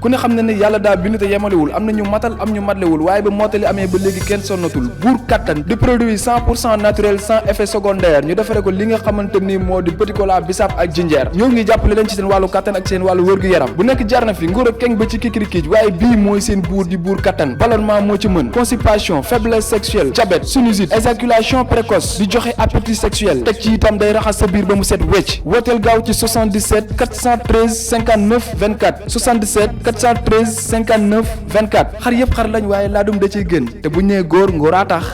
ku ne xam ne ne yàlla daa bind te yemalewul am na ñu matal am ñu matlewul waaye ba mottali amee ba léegi kenn sonnatul buur kattan di produit 100% naturel sans effet secondaire ñu defare ko li nga xamante ni moo di petit cola bisaab ak jinjeer ñoo ngi jàppale leen ci seen wàllu kattan ak seen wàllu wërgu yaram bu nekk jarna fi nguur ak keng ba ci kikirikiij waaye bii mooy seen buur di buur kattan ballonnement moo ci mën constipation faiblesse sexuelle diabète sinusite éjaculation précoce di joxe appétit sexuel teg ci itam day raxas sa biir ba mu set wecc wooteel gaaw ci 77 413 59 24 77 413 59 24 xar yëpp xar lañ waaye laadum da ciy gën te bu ñu nee góor ngóoraa tax.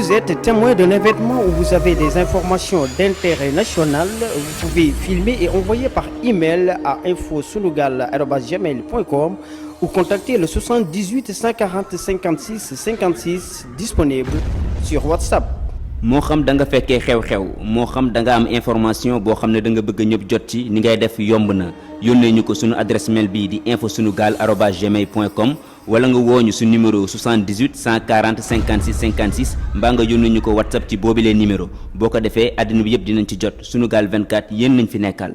Vous êtes témoin d'un événement où vous avez des informations d'intérêt national, vous pouvez filmer et envoyer par email à infosunugal@gmail.com ou contacter le 78 140 56 56 disponible sur WhatsApp. moo xam da nga fekkee xew-xew moo xam da nga am information boo xam ne da nga bëgg ñëpp jot ci ni ngay def yomb na yónnee ñu ko sunu adresse mail bii di infosunugal@gmail.com wala nga wooñu su numéro 78 140 56 56 mbaa nga yónnee ñu ko WhatsApp ci boobilee numéro boo ko defee àddina bi yëpp dinañ ci jot Sunugal 24 yéen nañ fi nekkal.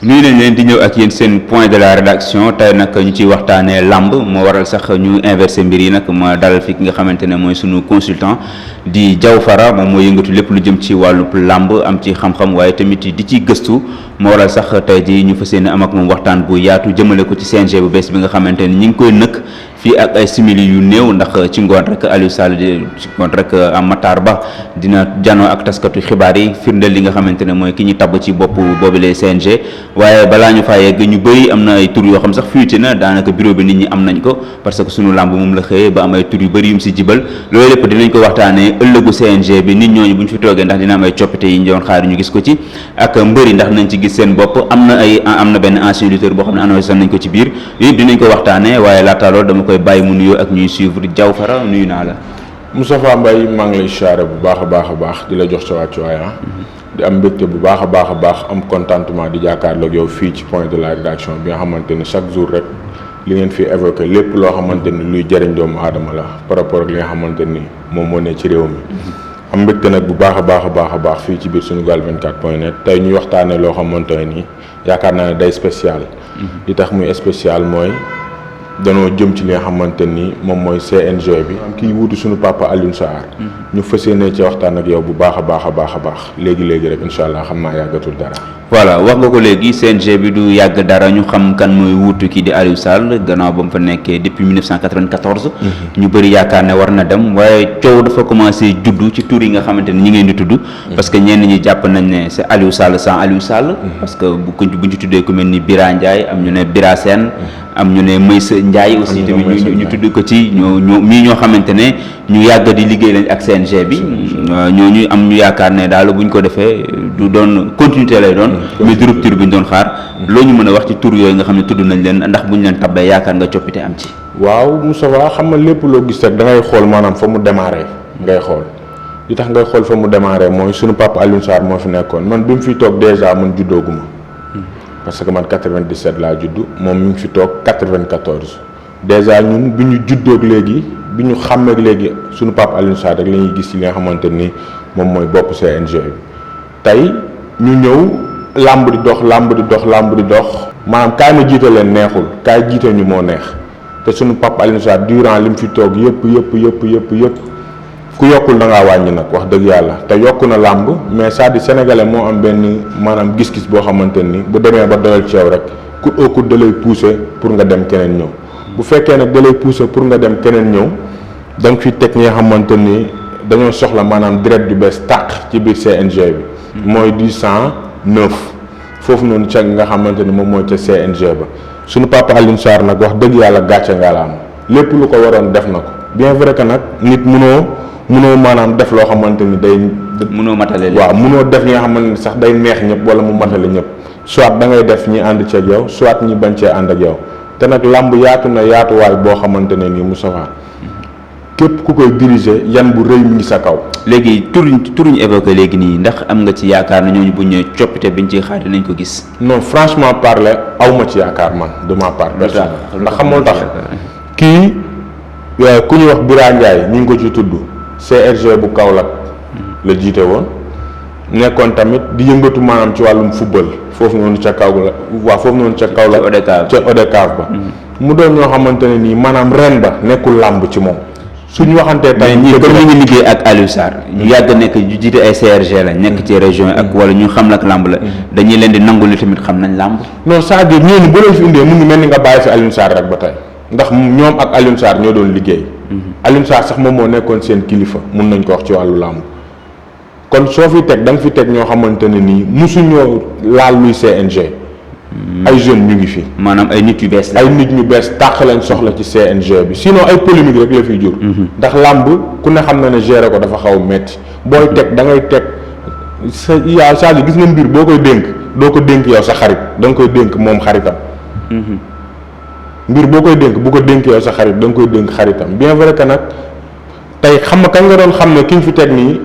nuyu nañ leen di ñëw ak yéen seen point de la rédaction tey nag ñu ciy waxtaanee lamb moo waral sax ñu inversé mbir yi nag ma dalal fi ki nga xamante ne mooy sunu consultant di Diaw Fara moom moo yëngatu lépp lu jëm ci wàllu lamb am ci xam-xam waaye tamit di ci gëstu moo waral sax tey ji ñu fas yéene am ak moom waxtaan bu yaatu jëmale ko ci CNG bu bees bi nga xamante ne ñi ngi koy nëkk fii ak ay simili yu néew ndax ci ngoon rek Aliou Sall ci ngoon rek Matar Ba dina janoo ak taskatu xibaar yi firndeel li nga xamante ne mooy ki ñu tabb ci bopp boobile CNG waaye balaa ñu faa yegg ñu bëri am na ay tur yoo xam sax fuité na daanaka bureau bi nit ñi am nañ ko parce que sunu làmb moom la xëyee ba am ay tur yu bëri yum si jibal loolu lépp dinañ ko waxtaanee ëllëgu CNG bi nit ñooñu bu ñu fi toogee ndax dina am ay coppite yi ñu doon xaar ñu gis ko ci ak mbëri ndax nañ ci gis seen bopp am na benn ancien lutteur boo xam ne annoncé nañ ko ci biir yëpp dinañ ko waxtaanee waaye laata loolu dama koy bàyyi mu nuyoo ak ñuy suivre Diaw Fara nuyu naa la. Moustapha Mbaye maa ngi lay siyaare bu baax a baax di la jox sa wàccuwaay di am mbégte bu baax a baax am contentement di jàkkaarloog yow fii ci point de la rédaction bi nga xamante ni chaque jour rek li ngeen fi évoqué lépp loo xamante ni luy jëriñ doomu aadama la par rapport ak li nga xamante ni moom moo ne ci réew mi. am mbégte nag bu baax a baax fii ci biir Sunugal 24.net tey ñuy waxtaanee loo xamante ne nii yaakaar naa ne day spécial. li tax muy spécial mooy. danoo jëm ci li nga xamante ni moom mooy CNG bi am kii wuutu suñu papa Alioune Sarr ñu fas yéene ci waxtaan ak yow bu baax a baax léegi rek incha allah xam naa yàggatul dara. voilà wax nga ko léegi CNG bi du yàgg dara ñu xam kan mooy wuutu kii di Aliou Sall gannaaw ba mu fa nekkee depuis 1994. ñu bëri yaakaar ne war na dem waaye coow dafa commencé juddu ci tur yi nga xamante ni ñi ngeen di tudd. parce que ñenn ñi jàpp nañ ne c'est Aliou Sall sans Aliou Sall. parce que buñ ci tuddee ku mel ni Bira Ndiaye am ñu ne Bira Sène am ñu ne Maysa Ndiaye aussi tamit ñu tudd ko ci ñoo xamante ne ñu yàgg di liggéey lañ ak CNG bi ñooñu am ñu yaakaar ne daal buñ ko defee du doon continuité lay doon mais du rupture bi ñu doon xaar loo ñu mën a wax ci tur yooyu nga xam ne tudd nañ leen ndax buñ leen tabbee yaakaar nga coppite am ci. waaw Moustapha xam nga lépp loo gis rek da ngay xool maanaam fa mu démarré ngay xool li tax ngay xool fa mu démarré mooy suñu papa Alioune Sarr moo fi nekkoon man bi mu fi toog dèjà man juddooguma parce que man 97 laa juddu moom mi ngi fi toog 94 dèjà ñun bi ñu juddoog léegi bi ñu xàmmeeg léegi suñu papa Alioune Sarr rek la ñuy gis ci li nga xamante ni moom mooy bopp CNG bi tey ñu ñëw làmb di dox maanaam kaay ma jiite leen neexul kaay jiite ñu moo neex te suñu papa Alioune Sarr durant li mu fi toog yëpp ku yokkul da ngaa wàññi nag wax dëgg yàlla te yokku na làmb mais c'est-à-dire sénégalais moo am benn maanaam gis-gis boo xamante ni bu demee ba doyal ci yow rek coûte au coûte da lay pousser pour nga dem keneen ñëw bu fekkee nag da lay pousser pour nga dem keneen ñëw da nga fi teg ñi nga xamante ni dañoo soxla maanaam direct du bees tàq ci biir CNG bi. mooy du 109 foofu noonu ca nga xamante ni moom mooy ca CNG ba suñu papa Alioune Sarr nag wax dëgg yàlla gàcce nga la am lépp lu ko waroon def na ko bien vrai que nag nit munoo maanaam def loo xamante ni day. munoo matale lépp waaw munoo def ñi nga xamante ni sax day neex ñëpp wala mu matale ñëpp soit da ngay def ñi ànd ceeg yow soit ñi bañ cee ànd ak yow te nag làmb yaatu na yaatuwaay boo xamante ne nii Moustapha képp ku koy diriger yan bu rëy mi ngi sa kaw. léegi tur ñu évoqué léegi nii ndax am nga ci yaakaar na ñooñu bu ñu coppite biñ ciy xaar dinañ ko gis. non franchement parler awma ci yaakaar man de ma part personnelle. ndax xamul tax kii ku ñuy wax Bira Ndiaye ñu ngi ko ci tudd CRG bu Kaolack la jiite woon nekkoon tamit di yëngatu maanaam ci wàllum football foofu noonu ca kaw la waaw foofu noonu ca Kaolack ca ODCAV ba mu doon ñoo xamante ne nii maanaam ren ba nekkul làmb ci moom. suñu waxantee tamit mais ñii comme ñu ngi liggéey ak Aliou Sarr ñu yàgg nekk ñu jiite ay CRG la nekk ci région yi ak wala ñu xam nag làmb la dañuy leen di nangul ni tamit xam nañ làmb. non c'est-à-dire ñooñu bu leen fi indee mu ngi mel ni nga bàyyi fi Aliou Sarr rek ba tey ndax ñoom ak Aliou Sarr ñoo doon liggéey. Aliou Sarr sax moom moo nekkoon seen kilifa mun nañ ko wax ci wàllu làmb kon soo fi teg da nga fi teg ñoo xamante ne nii musuñoo laal luy CNG. ay jeunes ñu ngi fi. maanaam ay nit yu bees la. ay nit ñu bees tàq lañ soxla ci CNG bi sinon ay polémique rek la fiy jur. ndax làmb ku ne xam na ne gérer ko dafa xaw a métti booy teg da ngay teg sa yaa saa gis nga mbir boo koy dénk doo ko dénk yow sa xarit da nga koy dénk moom xaritam. mbir boo koy dénk bu ko dénk yow sa xarit da nga koy dénk xaritam bien vrai que nag tey xam nga kañ nga doon xam ne ki ñu fi teg nii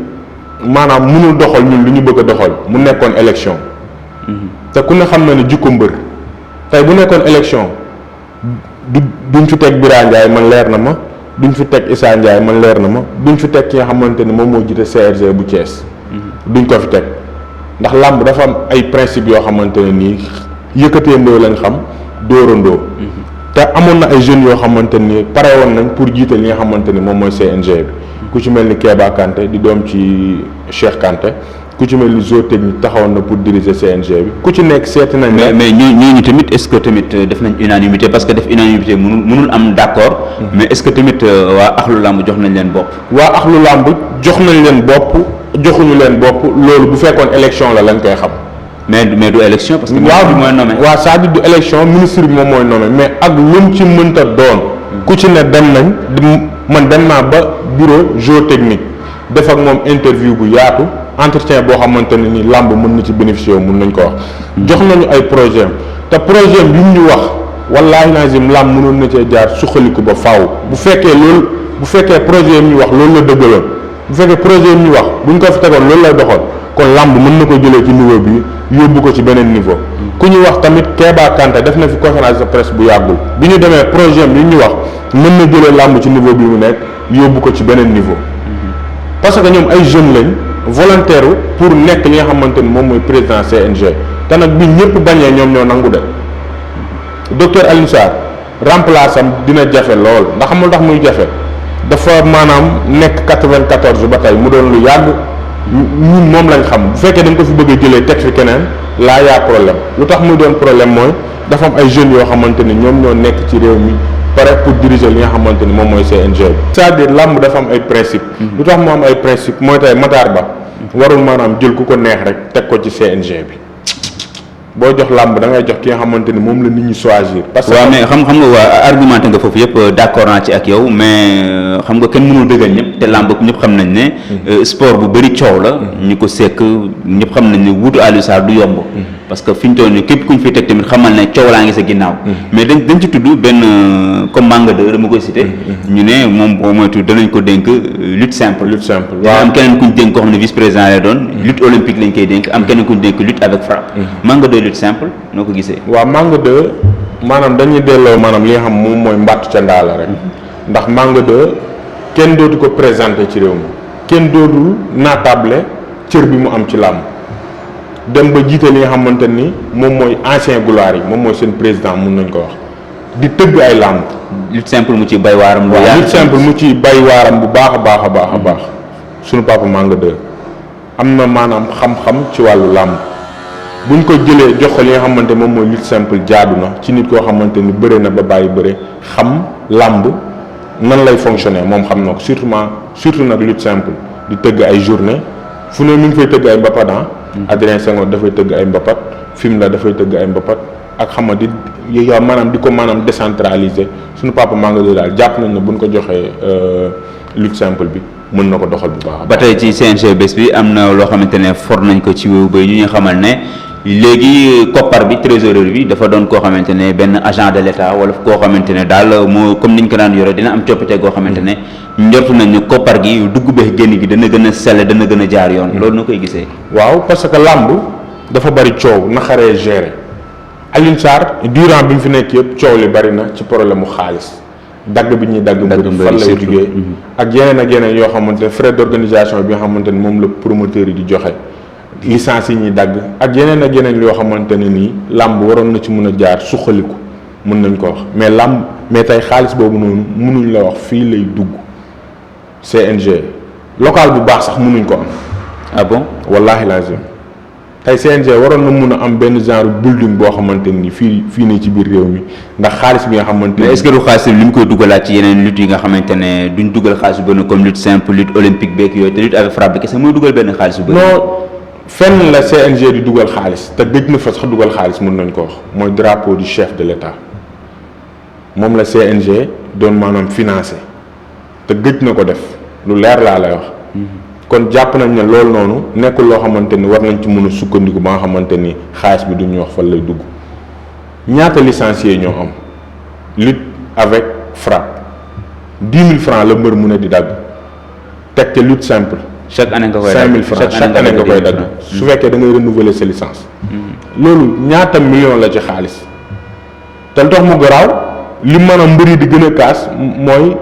maanaam mënul doxal ñun lu ñu bëgg a doxal mu nekkoon élection. te ku ne xam na ne jikko mbër tey bu nekkoon élection duñ fi teg Bira Ndiaye man leer na ma duñ fi teg Issa Ndiaye man leer na ma duñ fi teg ki nga xamante ne moom moo jiite CRG bu Thiès. duñ ko fi teg ndax làmb dafa am ay principe yoo xamante ne nii yëkkatee ndoo lañ xam dóorandoo. te amoon na ay jeunes yoo xamante ni pare woon nañ pour jiite li nga xamante ni moom mooy CNG bi ku ci mel ni Kéba Kanté di doom ci Cheikh Kanté. ku ci mel ni zoo technique taxawoon na pour diriger CNG bi ku ci nekk seeti nañ. mais ñooñu tamit est-ce que tamit def nañ unanimité parce que def unanimité mënul am d'accord. mais est-ce que tamit waa axlu làmb jox nañ leen bopp. waa axlu làmb jox nañ leen bopp joxuñu leen bopp loolu bu fekkoon élection la lañ koy xam. mais du élection parce que. ministre bi mooy nommé. waaw c'est-à-dire du élection ministre bi moom mooy nommé mais ak lum ci mënta doon. ku ci ne dem nañ man dem naa ba bureau géotechnique def ak moom interview bu yaatu. entretien boo xamante ne ni làmb mën na ci bénéficier wu mun nañ ko wax jox nañu ay projet te projet bi ñu wax wallaahi lazim làmb mënoon na cee jaar suqaliku ba faaw bu fekkee projet yi ñu wax loolu la dëggaloon bu fekkee projet yi ñu wax buñ ko fi tegoon loolu lay doxal kon làmb mën na ko jëlee ci niveau bi yóbbu ko ci beneen niveau. ku ñu wax tamit Kéba Kanté def na fi conférence de presse bu yàggul bi ñu demee projet bi ñu wax mën na jëlee làmb ci niveau bi mu nekk yóbbu ko ci beneen niveau parce que ñoom ay jeunes lañ. volontaire pour nekk li nga xamante ni moom mooy président CNG te nag bi ñëpp bañee ñoom ñoo nangu de docteur Alioune Sarr remplace am dina jafe lool ndax xamul tax muy jafe dafa maanaam nekk 94 ba tey mu doon lu yàgg ñun moom lañ xam bu fekkee dañ ko fi bëgg a jëlee teg fi keneen laa yaa problème lu tax muy doon problème mooy dafa am ay jeunes yoo xamante ni ñoom ñoo nekk ci réew mi pare pour diriger li nga xamante ni moom mooy CNG bi. c'est-à-dire làmb dafa am ay principe lu tax mu am ay principe mooy tey Matar Ba warul maanaam jël ku ko neex rek teg ko ci CNG bi boo jox làmb da ngay jox ki nga xamante ni moom la nit ñi choisir. parce que waaw mais xam nga waa argumenté nga foofu yëpp d'accord naa ci ak yow mais xam nga kenn mënul dëggal ñëpp te làmb ñëpp xam nañ ne. sport bu bëri coow la. ñi ko sekk ñëpp xam nañ ne wutu Aliou Sarr du yomb. parce que fi ñu toll nii képp ku ñu fi teg tamit xamal ne coow laa ngi sa ginnaaw. mais dañ ci tudd benn comme Manga 2 dama koy cité. ñu ne moom boo moytu danañ ko dénk lutte simple. lutte simple waaw am keneen ku ñu dénk koo xam ne vice président lay doon. lutte olympique lañ koy dénk am keneen ku ñu dénk lutte avec frappe. Manga 2 lutte simple noo ko gisee. waaw Manga 2 maanaam dañuy delloo maanaam li nga xam moom mooy mbàttu ca ndaala rek ndax Manga 2 kenn dootu ko présenté ci réew mi kenn dootul naatable cër bi mu am ci làmb dem ba jiite li nga xamante ni moom mooy ancien gloire yi moom mooy seen président mun nañ ko wax di tëgg ay làmb. lutte simple mu ci bay waaram. waaw lutte simple mu ci bay waaram bu baax a baax a baax a baax sunu papa Manga 2 am na maanaam xam-xam ci wàllu làmb buñ ko jëlee jox ko li nga xamante moom mooy lutte simple jaadu na ci nit koo xamante ni bëre na ba bàyyi bëre xam làmb nan lay fonctionner moom xam na ko surtout nag lutte simple di tëgg ay journée fu ne mi ngi fay tëgg ay mbapat Adrien Senghor dafay tëgg ay mbapat Fimela dafay tëgg ay mbapat ak xam nga di yow maanaam di ko maanaam décentraliser suñu papa Manga 2 daal jàpp nañ ne buñ ko joxee lutte simple bi mën na ko doxal bu baax. ba tey ci CNG bés bi am na loo xamante ne for nañ ko ci wéewu bay ñu xamal ne léegi koppar bi trésorier bi dafa doon koo xamante ne benn agent de l'État wala koo xamante ne daal moo comme niñ ko daan yore dina am coppite goo xamante ne njortu nañ ne koppar gi dugg beeg génn gi dana gën a sell dana gën a jaar yoon loolu noo koy gisee. waaw parce que làmb dafa bari coow naxaree gérer Alioune Sarr durant bi mu fi nekk yëpp coow li bari na ci problème mu xaalis dagg bi ñuy dagg mbir fan lay jugee ak yeneen yoo xamante ne frais d'organisation bi nga xamante ne moom la promoteur yi di joxe licence yi ñuy dagg ak yeneen yoo xamante ne nii làmb waroon na ci mën a jaar suqaliku mën nañ ko wax mais tey xaalis boobu noonu mënuñ la wax fii lay dugg CNG local bu baax sax mënuñ ko am. ah bon wallaahi lazim tey CNG waroon na mun a am benn genre building boo xamante ni fii nii ci biir réew mi ndax xaalis bi nga xamante ni. mais est-ce que du xaalis li mu koy dugalaat ci yeneen lutte yi nga xamante ne duñ dugal xaalis bu bëri comme lutte simple lutte olympique beeg yooyu te lutte avec frappe bi kese mooy dugal benn xaalis bu bëri. non fenn la CNG di dugal xaalis te gëj na fa sax dugal xaalis mun nañ ko wax mooy drapeau du chef de l'État moom la CNG doon maanaam financé te gëj na ko def lu leer laa lay wax. kon jàpp nañ ne loolu noonu nekkul loo xamante ni war nañ ci mën a sukkandiku ba nga xamante ni xaalis bi duñu wax fan lay dugg ñaata licenciés ñoo am lutte avec frappe 10 000 francs la mbër mu ne di dagg teg te lutte simple. chaque année nga koy 5 000 francs chaque année nga koy dagg su fekkee da ngay renouveler sa licence. loolu ñaata million la ci xaalis te lu tax mu garaaw li mën a mbër yi di gën a kaas mooy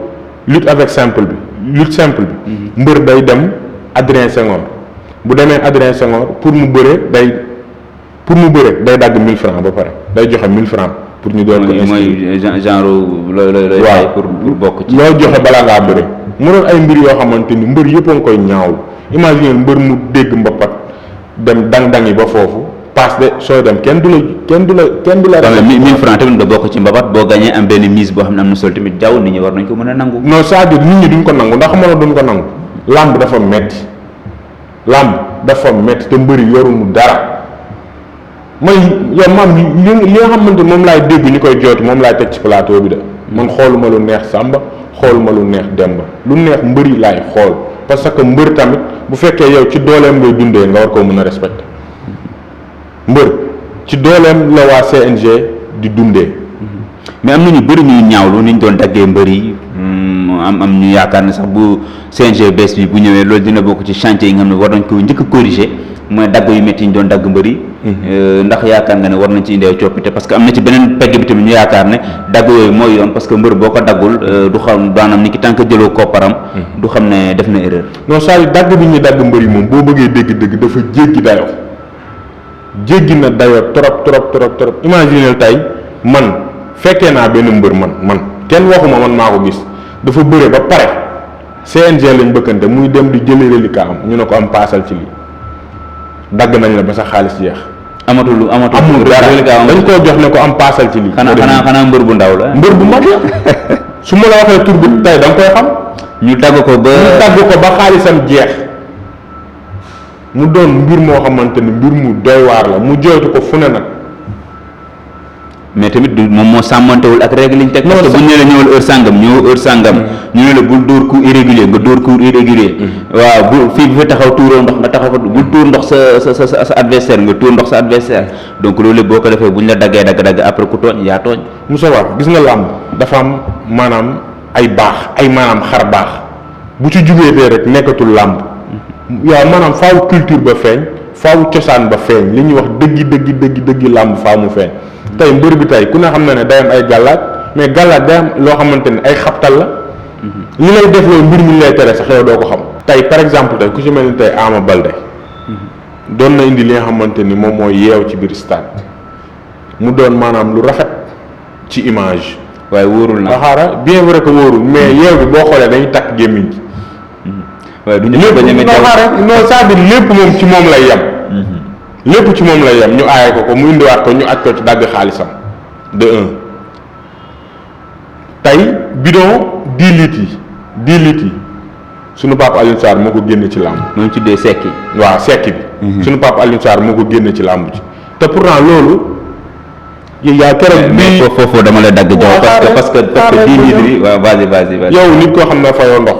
lutte avec simple bi lutte simple bi. mbër day dem. Adrien Senghor bu demee Adrien Senghor pour mu bëre day dagg 1000 francs ba pare day joxe 1000 francs pour ñu doon ko mooy genre looy waaw pour bokk ci loo joxe balaa ngaa bëre mu doon ay mbir yoo xamante ni mbër yëpp a ngi koy ñaawlu imagine mbër mu dégg mbapat dem dang-dangi ba foofu passe de sooy dem kenn du la 1000 francs tamit da bokk ci mbapat boo gagné am benn mise boo xam ne am na solo tamit jaww nit ñi war nañ ko mën a nangu. non c'est-à-dire nit ñi duñ ko nangu ndax mënoo duñ ko nangu làmb dafa metti te mbëri yoruñu dara man yow maam li nga xamante moom laay dégg ñu koy jooytu moom laay teg ci plateau bi de man xooluma lu neex Samba xooluma lu neex Demba lu neex mbëri laay xool parce que mbër tamit bu fekkee yow ci dooleem ngay dundee nga war koo mën a respecter mbër ci dooleem la waa CNG di dundee. mais am na ñu bëri ñuy ñaawlu ni ñu doon daggee mbër yi am ñu yaakaar ne sax bu CNG bees bi bu ñëwee loolu dina bokk ci chantier yi nga xam ne war nañ ko njëkk a corriger mooy dagg yu métti yi ñu doon dagg mbër yi. ndax yaakaar nga ne war nañ ci indee coppite parce que am na ci beneen pegg bi tamit ñu yaakaar ne dagg yooyu mooy yoon parce que mbër boo ko daggul du xam maanaam ni ki tant que jëloo kopparam du xam ne def na erreur. non saa yu dagg bi ñu dagg mbër yi moom boo bëggee dégg-dégg dafa jéggi dayoo jéggi na dayoo trop imaginer tey man fekkee naa benn mbër man kenn waxuma man maa ko gis dafa bëre ba pare CNG lañ bëkkante muy dem di jëli reliquat am ñu ne ko am paasal ci lii dagg nañ la ba sa xaalis jeex. amul dara dañ koo jox ne ko am paasal ci lii. xanaa mbër bu ndaw la. mbër bu mag la su ma la waxee tur bi tey da nga koy xam. ñu dagg ko ba xaalisam jeex mu doon mbir moo xamante ni mbir mu doy waar la mu jooytu ko fu ne nag. mais tamit du moom moo sàmmantewul ak règle liñ teg. parce que bu ñu nee la ñëwal heure sàngam ñu ne la bul dóor coup irrégulier nga dóor coup irrégulier. waaw bu fii bu fa taxaw tuuroo ndox nga taxaw fa bul tuur ndox sa adversaire nga tuur ndox sa adversaire donc loolu boo ko defee bu ñu la daggee dagg après ku tooñ yaa tooñ. Moussa Wa gis nga làmb dafa am maanaam ay baax ay maanaam xar baax bu ci jugee tee rek nekkatul làmb yow maanaam faaw culture ba feeñ faaw cosaan ba feeñ li ñuy wax dëggi làmb faaw mu feeñ. tey mbër bi tey ku ne xam na ne day am ay gàllaaj mais gàllaaj day am loo xamante ne ay xabtal la li lay def loolu mbir mi lay tere sax yow doo ko xam. tey par exemple tey ku ci mel ni tey Ama Baldé doon na indi li nga xamante ni moom mooy yeew ci biir stade mu doon maanaam lu rafet ci image. waaye wóorul na xaaral bien vrai que wóorul mais yeew bi boo xoolee dañuy takk gémmiñ gi. waaye du ñu ko bañ a météo non c'est-à-dire lépp moom ci moom lay yem. lépp ci moom lay yem ñu aaye ko mu indiwaat ko ñu aj ko ci dagg xaalisam de 1 tey bidon 10 litres yi sunu papa Alioune Sarr moo ko génne ci làmb. moo ñu tuddee sekki. waaw sekki bi. sunu papa Alioune Sarr moo ko génne ci làmb ji te pourtant loolu. yaa keroog mais foofu dama la dagg jox parce que 10 litres yi waaw vas-y. yow nit koo xam ne fayoo ndox.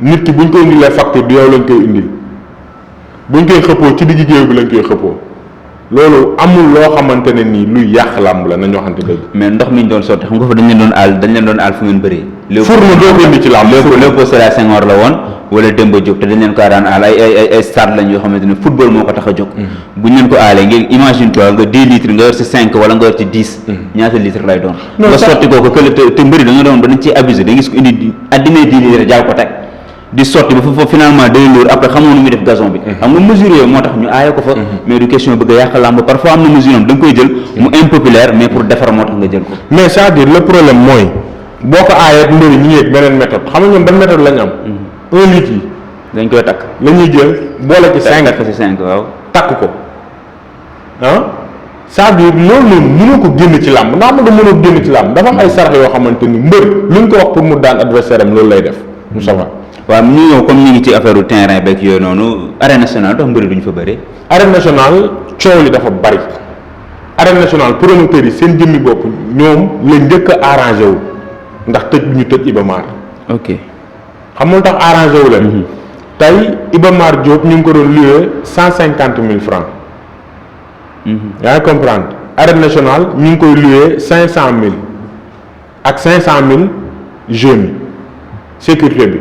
nit ki buñ ko indilee facture du yow lañ koy indil. buñ koy xëppoo ci digg géew bi lañ koy xëppoo loolu amul loo xamante ne nii luy yàq làmb la nañu waxante dëgg. mais ndox mi ñu doon sotti xam nga fa dañ leen doon aal fu ngeen bëree. fourneau doo ko indi ci làmb. Léopold Sédar Senghor la woon wala Demba Diop te dañ leen ko daan aal ay stade lañ yoo xamante ne football moo ko tax a jóg. buñ leen ko aalee ngeen imagine toi nga 10 litres nga yor ci 5 wala nga yor ci 10. ñaata litres lay doon. nga sotti kooku kële te mbëri dañoo doon ba dañ ciy abusé da gis ko indi addinay 10 litres jaay ko teg di sotti ba foofu finalement day lóor après xamoo nu muy def gazon bi. xam nga mesure yooyu moo tax ñu aaye ko fa. mais du question bëgg a yàq làmb parfois am na mesure am da nga koy jël mu impopulaire mais pour defar moo tax nga jël ko. mais c'est-à-dire le problème mooy boo ko aayee mbëri ñu ngi beneen méthode xam nga ñoom ban méthode lañ am. 1 litre yi. dañ koy takk la ñuy jël boole ci 5 takk ci 5 waaw. takk ko c'est-à-dire loolu noonu mënoo ko génn ci làmb ndax ma nga mënoo génn ci làmb dafa am ay sarax yoo xamante ni mbër lu ñu ko wax pour mu daan adversaire am loolu lay def Moussa Fa. waaw ñu ñëw comme ñu ngi ci affaire terrain beeg yooyu noonu arène nationale tax mbëri duñ fa bëri. arène nationale coow li dafa bari arène nationale promoteurs yi seen jëmmi bopp ñoom la njëkk a arrangé wu ndax tëj bi ñu tëj Iba Mar. ok xam nga lu tax arrangé wu leen. tey Iba Mar Diop ñu ngi ko doon loué 150 000 francs. yaa ngi comprendre arène nationale ñu ngi koy loué 500 000 ak 500 000 jeunes sécurité bi.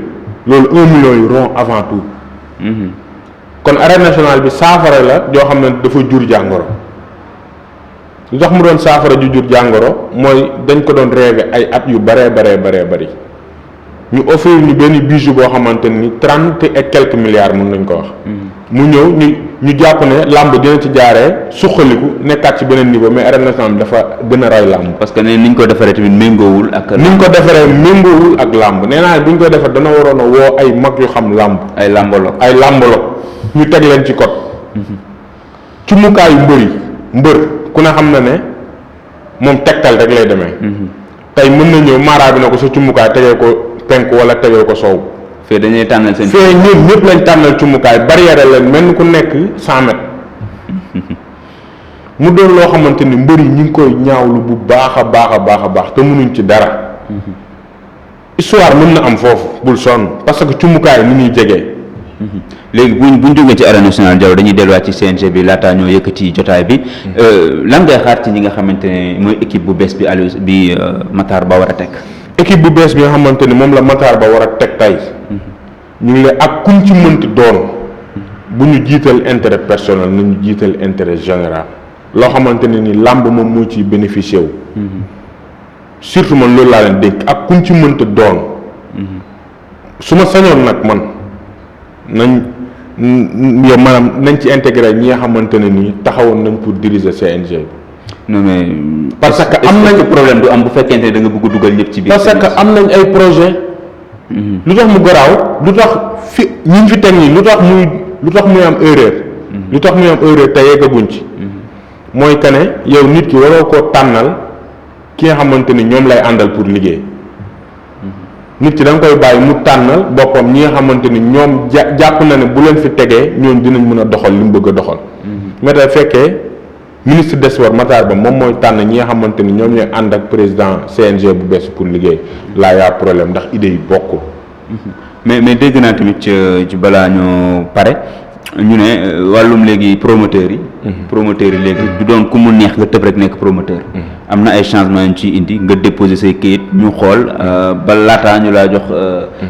loolu 1 million yu rond avant tout. kon arène nationale bi saafara la joo xam ne dafa jur jàngoro lu tax mu doon saafara ju jur jàngoro mooy dañ ko doon rêvé ay at yu baree bari ñu offrir ñu benn bijou boo xamante ni 30 et quelques milliards mën nañ ko wax. mu ñëw ñu jàpp ne làmb dina ci jaaree suqaliku nekkaat ci beneen niveau mais arène nationale bi dafa gën a ray làmb. parce que ne ni ñu ko defaree tamit méngoowul ak. ni ñu ko defaree méngoowul ak làmb nee naa bu ñu koy defar dana waroon a woo ay mag yu xam làmb. ay làmboloog ñu teg leen ci code. ci mukaayu mbër ku ne xam na ne moom tegtal rek lay demee. tey mën na ñëw mara bi na ko sa cumukaay tegee ko penku wala tegee ko soow. fee dañuy tànnal seen. fee ñoom ñëpp lañ tànnal cumukaay barrière leen mel ni ku nekk 100 mètres. mu doon loo xamante ni mbër yi ñu ngi koy ñaawlu bu baax a baax te mënuñ ci dara. histoire mën na am foofu bul sonn parce que cumukaay ni ñuy jegee. léegi buñ jógee ci arène nationale Diaw dañuy delluwaat ci CNG bi laataa ñoo yëkkati jotaay bi lan ngay xaar ci ñi nga xamante ne mooy équipe bu bees bi Matar Ba war a teg. équipe bu bees bi nga xamante ni moom la Matar Ba war a teg tey ñu ngi lay ak kuñ ci mënti doon bu ñu jiital intérêt personnel nañu jiital intérêt général loo xamante ne ni làmb moom moo ciy bénéficié wu. surtout man loolu laa leen dénk ak kuñ ci mënti doon. su ma sañoon nag man. nañ ci intégré ñi nga xamante ne nii taxawoon nañ pour diriger CNG bi. non mais. parce que am nañ problème du am bu fekkente ne da nga bëgg dugal ñëpp ci biir. parce que am nañ ay projet lu tax mu garaaw lu tax fi ñi fi teg nii lu tax muy am erreur. lu tax muy am erreur te yeggaguñ ci. mooy que ne yow nit ki waroo koo tànnal ki nga xamante ni ñoom lay àndal pour liggéey. nit ki da nga koy bàyyi mu tànnal boppam ñi nga xamante ni ñoom jàpp na ne bu leen fi tegee ñoom dinañ mën a doxal li mu bëgg a doxal. mais tey fekkee ministre des sports Matar Ba moom mooy tànn ñi nga xamante ni ñoom ñooy ànd ak président CNG bu bees pour liggéey laa yaa problème ndax idée yi bokkul. mais dégg naa tamit ci balaa ñoo pare ñu ne wàllum léegi promoteurs yi. promoteurs yi léegi du doon ku mu neex nga tëb rek nekk promoteur. am na ay changements yu ciy indi nga déposer say kayit ñu xool ba laataa ñu laa jox.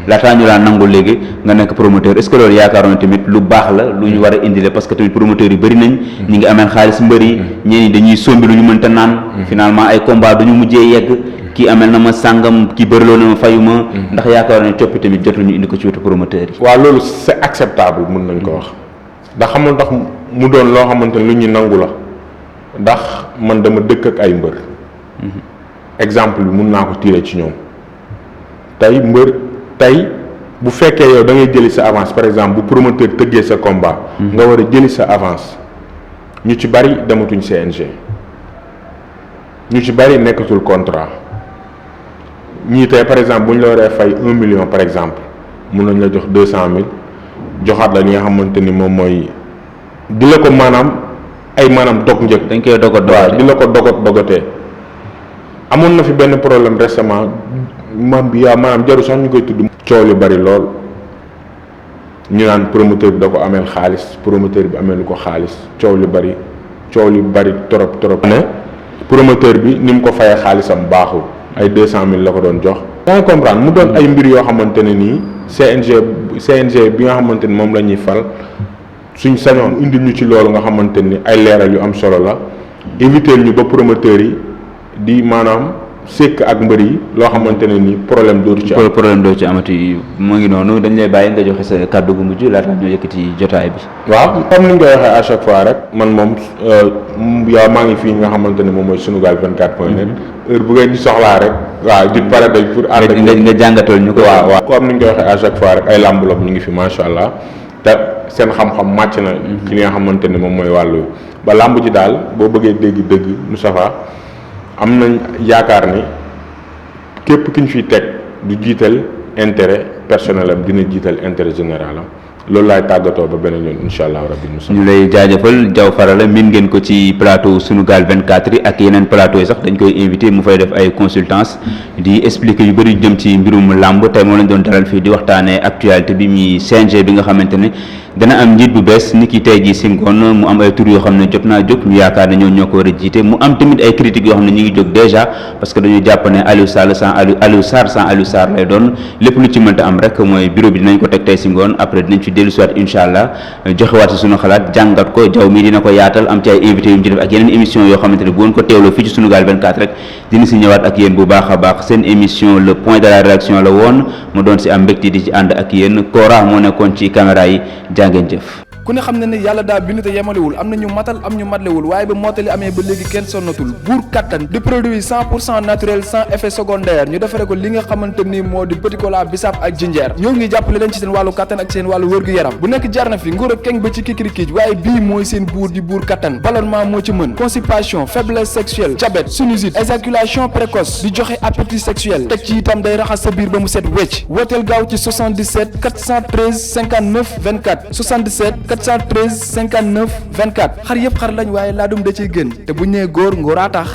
laataa ñu laa nangu léegi nga nekk promoteur est-ce que loolu yaakaaroon tamit lu baax la lu ñu war a indi la parce que tamit promoteurs yi bëri nañ. ñi ngi ameen xaalis mbër yi. ñenn ñi dañuy sombi lu ñu mënta naan. finalement ay combat du ñu mujjee yegg. kii amel na ma sàngam kii bëriloo na ma fayuma. ndax yaakaaroon ne coppi tamit jotul ñu indi ko ci wetu promoteurs yi. waaw loolu c'est acceptable mën nañ ko wax. ndax xam nga ndax mu doon loo xamante ne lu ñu nangu la ndax man dama dëkk ak ay mbër. exemple bi mun naa ko tirer ci ñoom tey mbër tey bu fekkee yow da ngay jëli sa avance par exemple bu promoteur tëggee sa combat. nga war a jëli sa avance ñu ci bari dematuñ CNG ñu ci bari nekkatul contrat ñii tey par exemple bu ñu la waree fay 1 million par exemple mun nañ la jox 200 000 joxaat la li nga xamante ni moom mooy di la ko maanaam dog njëg. dañ koy dogot waaw di la ko dogatee. amoon na fi benn problème récemment maanaam jaru sax ñu koy tudd. coow li bari lool ñu naan promoteur bi da ko ameel xaalis promoteur bi ameelu ko xaalis coow li bari trop ne promoteur bi ni mu ko fayee xaalisam baaxul ay 200 000 la ko doon jox. da nga comprendre mu doon ay mbir yoo xamante ne nii CNG bi nga xamante ni moom la ñuy fal suñ sañoon indi ñu ci loolu nga xamante ni ay leeral yu am solo la éviter ñu ba promoteurs yi di maanaam sekk ak mbër yi loo xamante ne ni problème dootu ci am. problème dootu ci amati moo ngi noonu dañ lay bàyyi nga joxe sa kàddu gu mujj laata ñoo yëkkati jotaay bi. waaw comme ni ñu koy waxee à chaque fois rek man moom yow maa ngi fii nga xamante ne moom mooy Sunugal 24.net heure bu ngeen ñu soxlaa rek waaw di pare dañ pour ànd ak nga jàngatal ñu ko. waaw comme ni ñu koy waxee à chaque fois rek ay làmbaloog ñu ngi fi macha allah te seen xam-xam màcc na ci li nga xamante ne moom mooy wàllu ba làmb ji daal boo bëggee dégg dëgg Moustapha am nañ yaakaar ni képp ki ñu fiy teg du jiital intérêt personnel am dina jiital intérêt général am loolu laay tàggatoo ba beneen yoon incha allah rabbi. ñu lay jaajëfal Diaw Fara la min ngeen ko ci plateau Sunugal 24 yi ak yeneen plateau yi sax dañ koy invité mu fay def ay consultance di expliquer yu bëri jëm ci mbirum làmb tey moo lañ doon dalal fii di waxtaanee actualité bi muy CNG bi nga xamante ne dana am njiit bu bees ni ki tey jii si ngoon mu am ay tur yoo xam ne jot naa jóg ñu yaakaar ne ñoo ko war a jiite mu am tamit ay critiques yoo xam ne ñu ngi jóg déjà parce que dañu jàpp ne Aliou Sarr lay doon lépp lu ci mënta am rek mooy bureau bi dinañ ko teg tey si ngoon après dinañ fi dellu siwaat incha allah joxewaat si sunu xalaat jàngat ko Diaw mi dina ko yaatal am ci ay invité yu mu ci def ak yeneen émission yoo xamante ne bu ngeen ko teewloo fii ci Sunugal 24 rek dina si ñëwaat ak yéen bu baax a baax seen émission le point de la rédaction la woon mu doon si am mbégte di ci ànd ak yéen Kora moo nekkoon ci caméra yi jàngeen jëf. ku ne xam ne ne yàlla daa bind te yemalewul am na ñu matal am ñu matlewul waaye ba mottali amee ba léegi kenn sonnatul buur kattan di produit 100% naturel sans effet secondaire ñu defare ko li nga xamante ni moo di petit cola bisaab ak jinjeer ñoo ngi jàppale leen ci seen wàllu kattan ak seen wàllu wërgu-yaram bu nekk jarna fi nguur ak keng ba ci kikirikiij waaye bii mooy seen buur di buur kattan ballonnement moo ci mën constipation faiblesse sexuelle diabète sinusite éjaculation précoce di joxe appétit sexuel teg ci itam day raxas sa biir ba mu set wecc wooteel gaaw ci 77 413 59 24 77 413 59 24 xar yëpp xar lañ waaye laadum da ciy gën te bu ñu nee góor ngóoraa tax.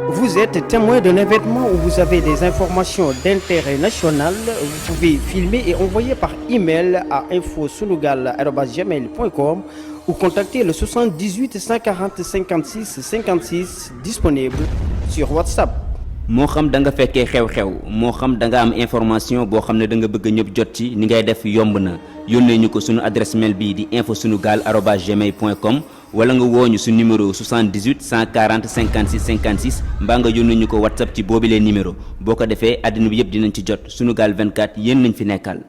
Vous êtes témoin d'un événement où vous avez des informations d'intérêt national, vous pouvez filmer et envoyer par email à info-sunugal@gmail.com ou contacter le 78 140 56 56 disponible sur WhatsApp. moo xam da nga fekkee xew-xew moo xam da nga am information boo xam ne da nga bëgg ñëpp jot ci ni ngay def yomb na yónnee ñu ko sunu adresse mail bii di info-sunugal@gmail.com wala nga wooñu su numéro 78 140 56 56 mbaa nga yónnee ñu ko WhatsApp ci boobilee numéro boo ko defee àddina bi yëpp dinañ ci jot Sunugal 24 yéen nañ fi nekkal.